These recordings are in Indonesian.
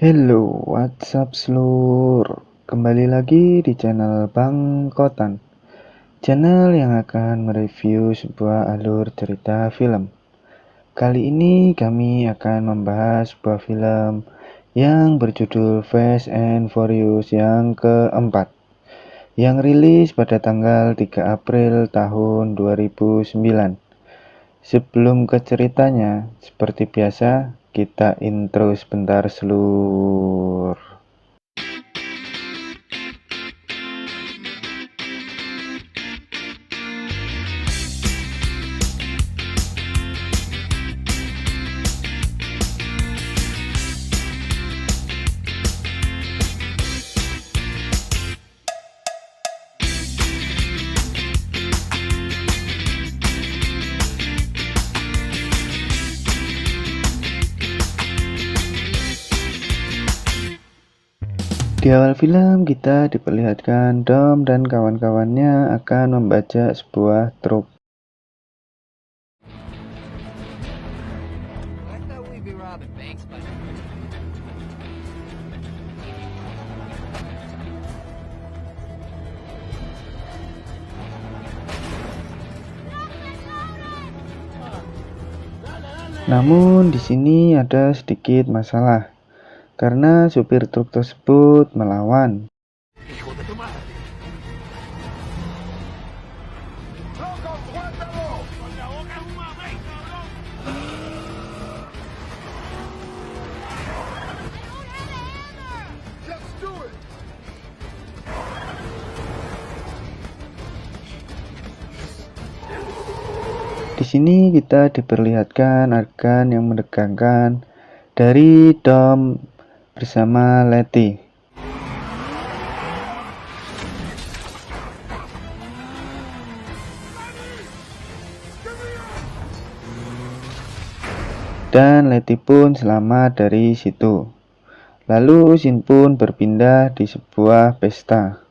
Hello, what's up seluruh? Kembali lagi di channel Bang Kotan, channel yang akan mereview sebuah alur cerita film. Kali ini kami akan membahas sebuah film yang berjudul Fast and Furious yang keempat, yang rilis pada tanggal 3 April tahun 2009. Sebelum ke ceritanya, seperti biasa, kita intro sebentar seluruh. Di awal film kita diperlihatkan Dom dan kawan-kawannya akan membajak sebuah truk. Namun di sini ada sedikit masalah karena supir truk tersebut melawan. Di sini kita diperlihatkan adegan yang menegangkan dari Dom bersama Letty. Dan Letty pun selamat dari situ. Lalu Shin pun berpindah di sebuah pesta.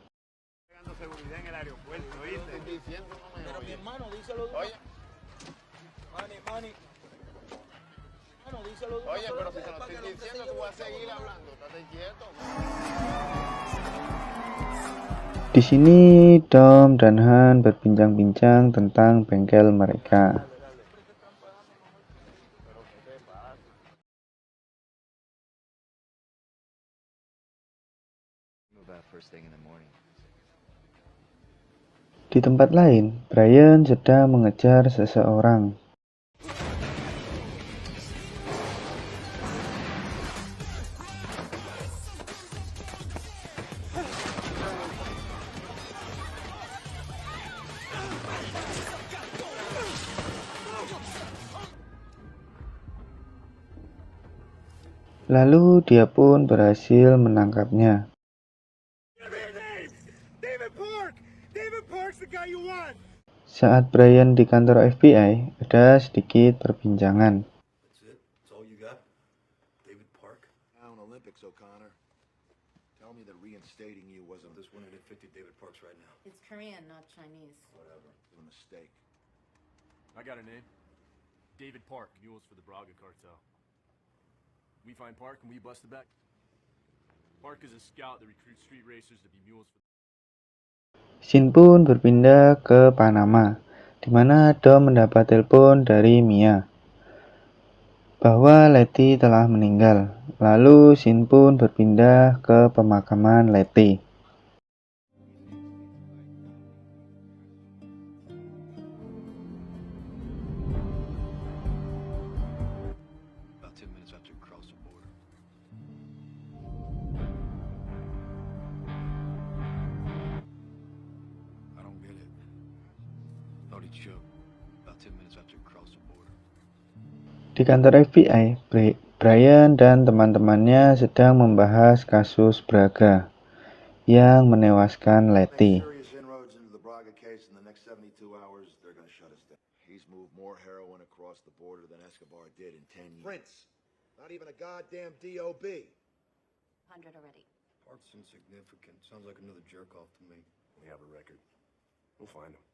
Di sini Dom dan Han berbincang-bincang tentang bengkel mereka. Di tempat lain, Brian sedang mengejar seseorang. Lalu dia pun berhasil menangkapnya. Saat Brian di kantor FBI, ada sedikit perbincangan. It's Korean, not Chinese. Whatever. It was a mistake. I got a name. David Park, mules for the Braga cartel. We find Park and we bust the back. Park is a scout that recruits street racers to be mules for. Shin pun berpindah ke Panama, di mana Dom mendapat telepon dari Mia bahwa Letty telah meninggal. Lalu Shin pun berpindah ke pemakaman Letty. About 10 minutes after you cross the border. I don't get it. Thought he choked. About 10 minutes after you cross the border. Di kantor FBI, Brian dan teman-temannya sedang membahas kasus Braga yang menewaskan Letty. Serious inroads into the Braga case in the next 72 hours, they're going to shut us down. He's moved more heroin across the border than Escobar did in 10 years. Prince, not even a goddamn DOB. 100 already. Park's insignificant. Sounds like another jerk off to me. We have a record. We'll find him.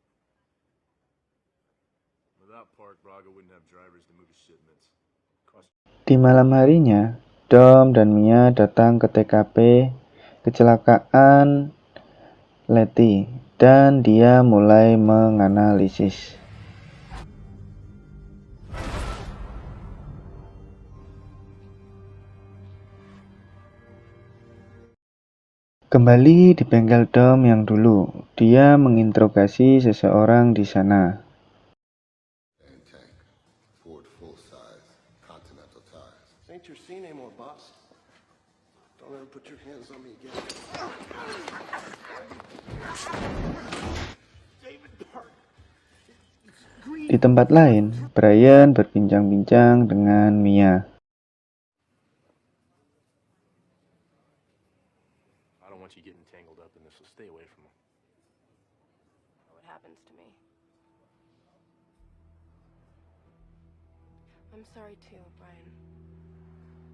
Without Park, Braga wouldn't have drivers to move his shipments. Di malam harinya, Dom dan Mia datang ke TKP kecelakaan Letty dan dia mulai menganalisis. Kembali di bengkel Dom yang dulu, dia menginterogasi seseorang di sana. Tank, Ford full-size, Continental tires. This ain't your scene anymore, boss. Don't ever put your hands on me again. David Park. Di tempat lain, Brian berbincang-bincang dengan Mia. I don't want you getting tangled up in this, so stay away from him. What happens to me? I'm sorry too, Brian.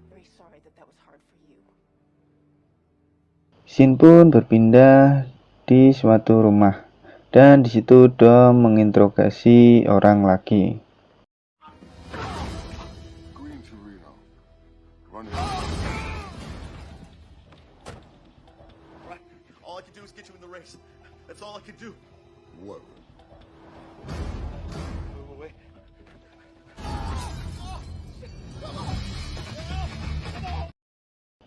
Very sorry that was hard for you. Scene pun berpindah di suatu rumah, dan di situ Dom menginterogasi orang laki. Green Torino. Run Right. All I can do is get you in the race. That's all I can do. What? Move away.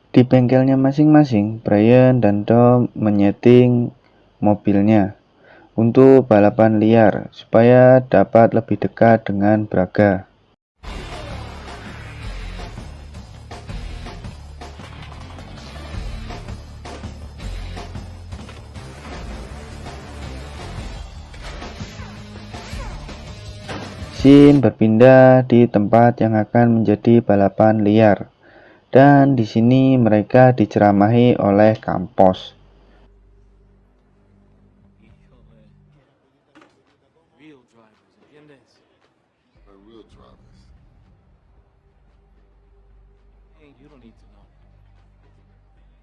Di bengkelnya masing-masing, Brian dan Dom menyeting mobilnya untuk balapan liar supaya dapat lebih dekat dengan Braga. Scene berpindah di tempat yang akan menjadi balapan liar. Dan di sini mereka diceramahi oleh Campos. Real drivers, ¿entiendes? They're real drivers. Hey, you don't need to know.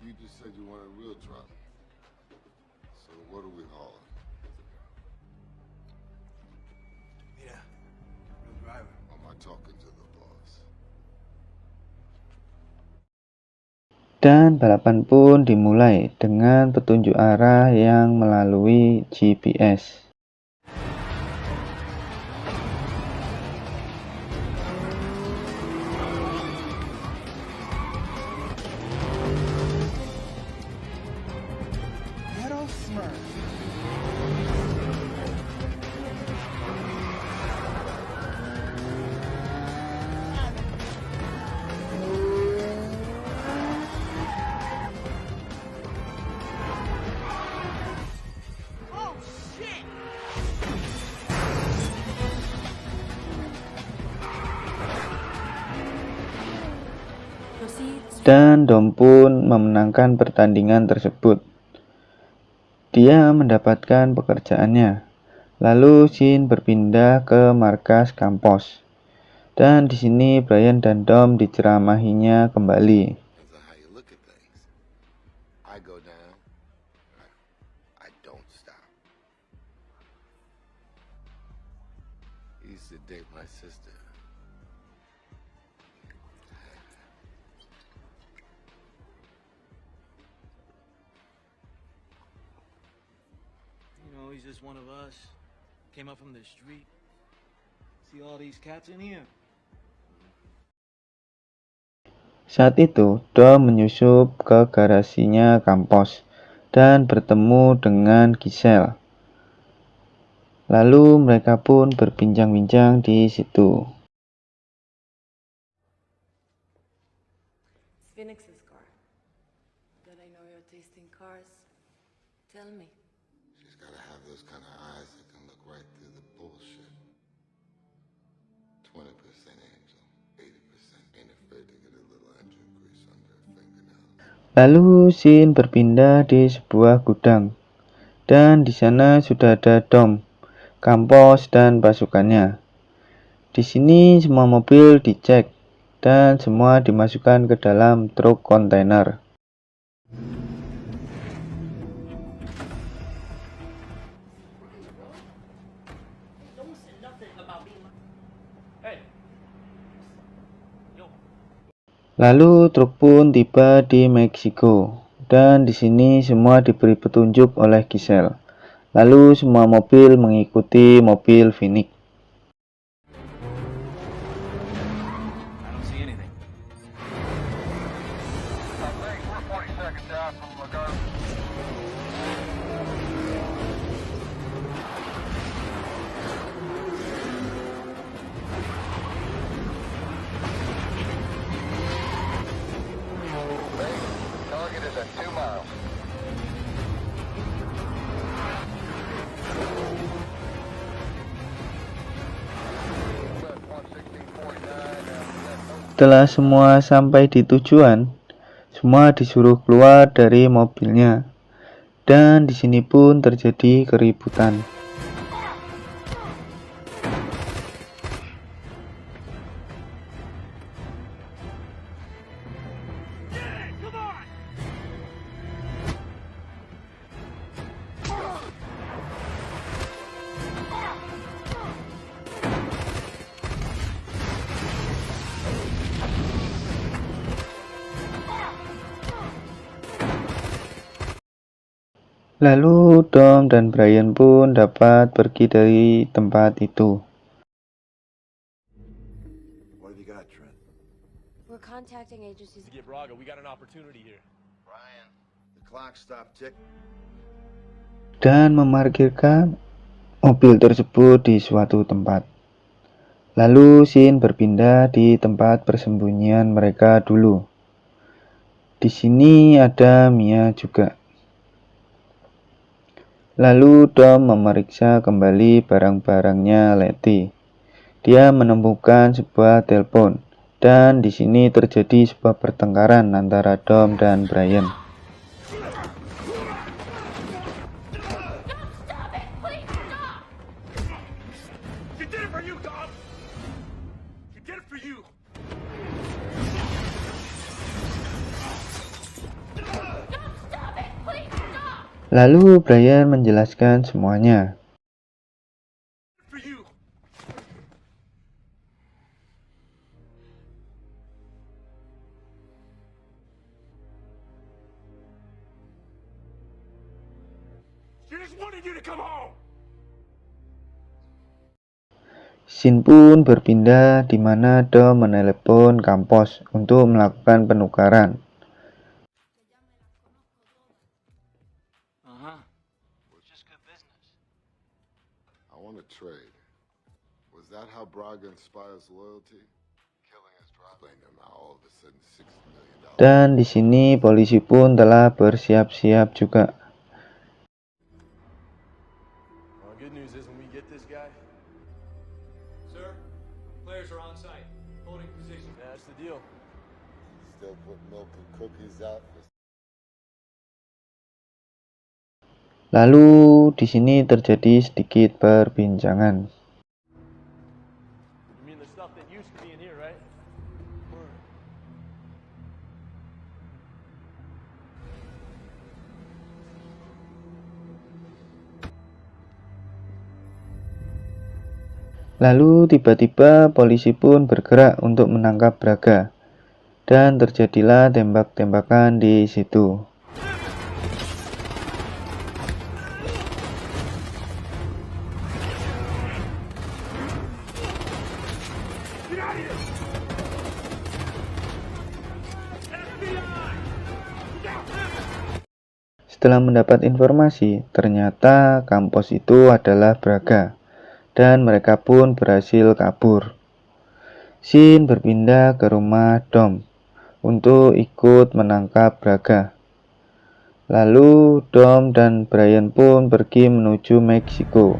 You just said you wanted real driver. So what are we hauling? Yeah. Real driver. Am I talking to the boss? Dan balapan pun dimulai dengan petunjuk arah yang melalui GPS. Dan Dom pun memenangkan pertandingan tersebut. Dia mendapatkan pekerjaannya. Lalu scene berpindah ke markas Campos. Dan di sini Brian dan Dom diceramahinya kembali. Depends on how you look at things. I go down. I don't stop. He used to date my sister. You know, he's just one of us. Came up from the street. See all these cats in here? Saat itu, Dom menyusup ke garasinya Campos dan bertemu dengan Giselle. Lalu mereka pun berbincang-bincang di situ. It's Phoenix's car. But I know you're tasting cars. Tell me. She's gotta have those kind of eyes that can look right through the bullshit. 20% angel, 80% ain't afraid to get a little engine grease under her fingernails. Lalu scene berpindah di sebuah gudang. Dan di sana sudah ada Dom, Campos, dan pasukannya. Di sini semua mobil dicek dan semua dimasukkan ke dalam truk kontainer. Lalu truk pun tiba di Meksiko, dan di sini semua diberi petunjuk oleh Giselle. Lalu semua mobil mengikuti mobil Phoenix. I don't see anything. Target is at 2 miles. Setelah semua sampai di tujuan, semua disuruh keluar dari mobilnya. Dan di sini pun terjadi keributan. Lalu Dom dan Brian pun dapat pergi dari tempat itu. What have you got, Trent? We're contacting agencies. Get Braga, we got an opportunity here. Ryan, the clock stopped ticking. Dan memarkirkan mobil tersebut di suatu tempat. Lalu Shin berpindah di tempat persembunyian mereka dulu. Di sini ada Mia juga. Lalu Dom memeriksa kembali barang-barangnya Letty. Dia menemukan sebuah telepon, dan di sini terjadi sebuah pertengkaran antara Dom dan Brian. She did it for you, Dom! She did it for you! Lalu Brian menjelaskan semuanya. For you! She just wanted you to come home! Shin pun berpindah di mana Dom menelepon kampus untuk melakukan penukaran. It's just good business. I want to trade. Was that how Braga inspires loyalty? Killing his driver. Explain to him how all of a sudden $60 million. Dan di sini polisi pun telah bersiap-siap juga. Well, the good news is when we get this guy... Sir, players are on site. Holding position. Yeah, that's the deal. Still put milk and cookies out for Lalu di sini terjadi sedikit perbincangan. You mean the stuff that used to be in here, right? Lalu tiba-tiba polisi pun bergerak untuk menangkap Braga. Dan terjadilah tembak-tembakan di situ. Get out of here! FBI! Setelah mendapat informasi, ternyata kampus itu adalah Braga. Dan mereka pun berhasil kabur. Shin berpindah ke rumah Dom untuk ikut menangkap Braga. Lalu Dom dan Brian pun pergi menuju Meksiko.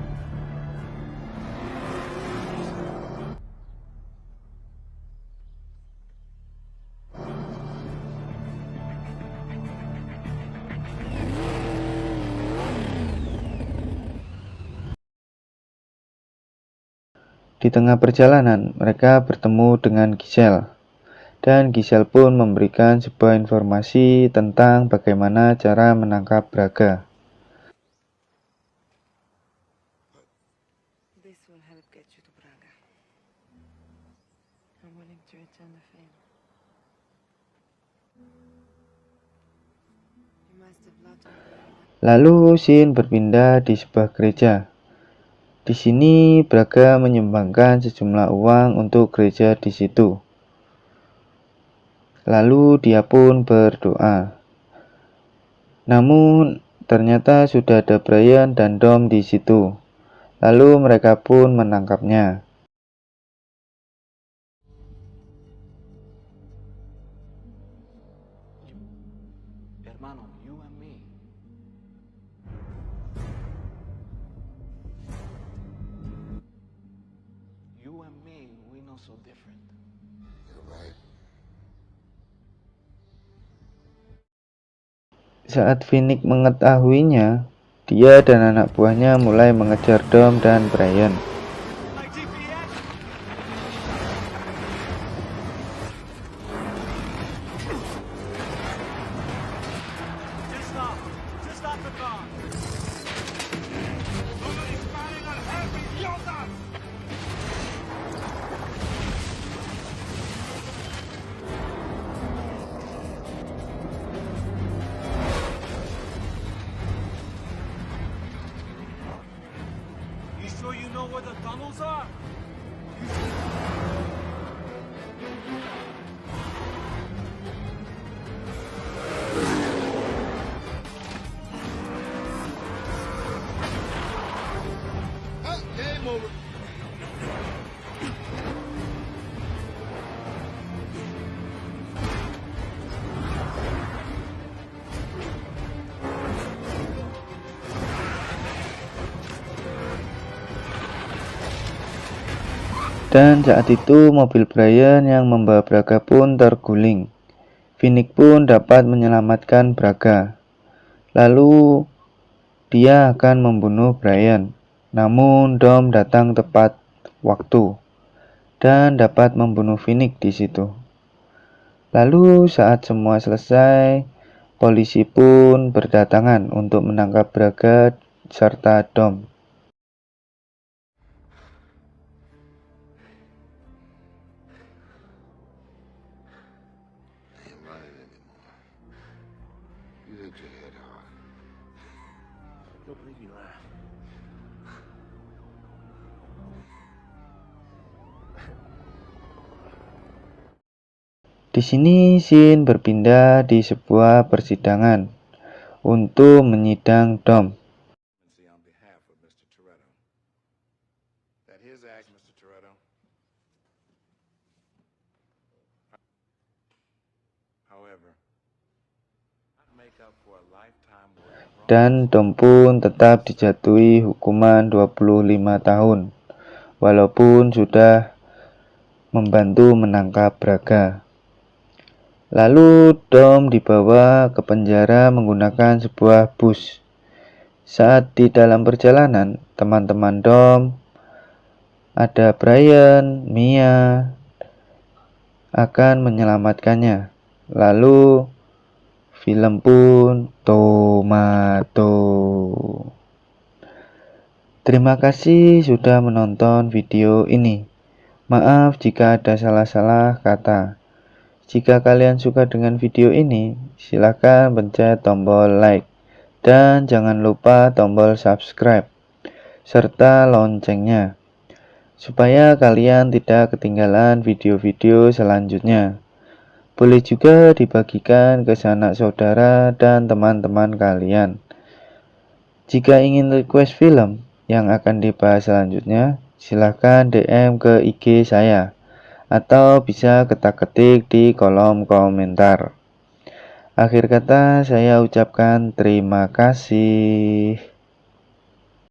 Di tengah perjalanan, mereka bertemu dengan Giselle. Dan Giselle pun memberikan sebuah informasi tentang bagaimana cara menangkap Braga. This will help get you to Braga. I'm willing to return the favor. Lalu scene berpindah di sebuah gereja. Di sini Braga menyumbangkan sejumlah uang untuk gereja di situ. Lalu dia pun berdoa. Namun ternyata sudah ada Brian dan Dom di situ. Lalu mereka pun menangkapnya. Hermano, you and me. You and me, we not so different. You're right. Saat Phoenix mengetahuinya, dia dan anak buahnya mulai mengejar Dom dan Brian. You sure you know where the tunnels are? Game over. Dan saat itu mobil Brian yang membawa Braga pun terguling. Phoenix pun dapat menyelamatkan Braga. Lalu dia akan membunuh Brian. Namun Dom datang tepat waktu dan dapat membunuh Phoenix di situ. Lalu saat semua selesai, polisi pun berdatangan untuk menangkap Braga serta Dom. Ain't running anymore. You hit your head hard. Don't make me laugh. Di sini scene berpindah di sebuah persidangan untuk menyidang Dom. On behalf of Mr. Toretto. That his act, Mr. Toretto. However, make up for a lifetime work. Dan Dom pun tetap dijatuhi hukuman 25 tahun, walaupun sudah membantu menangkap Braga. Lalu Dom dibawa ke penjara menggunakan sebuah bus. Saat di dalam perjalanan, teman-teman Dom, ada Brian, Mia, akan menyelamatkannya. Lalu film pun tomato. Terima kasih sudah menonton video ini. Maaf jika ada salah-salah kata. Jika kalian suka dengan video ini, silakan pencet tombol like dan jangan lupa tombol subscribe serta loncengnya supaya kalian tidak ketinggalan video-video selanjutnya. Boleh juga dibagikan ke sanak saudara dan teman-teman kalian. Jika ingin request film yang akan dibahas selanjutnya, silahkan DM ke IG saya atau bisa ketik di kolom komentar. Akhir kata saya ucapkan terima kasih.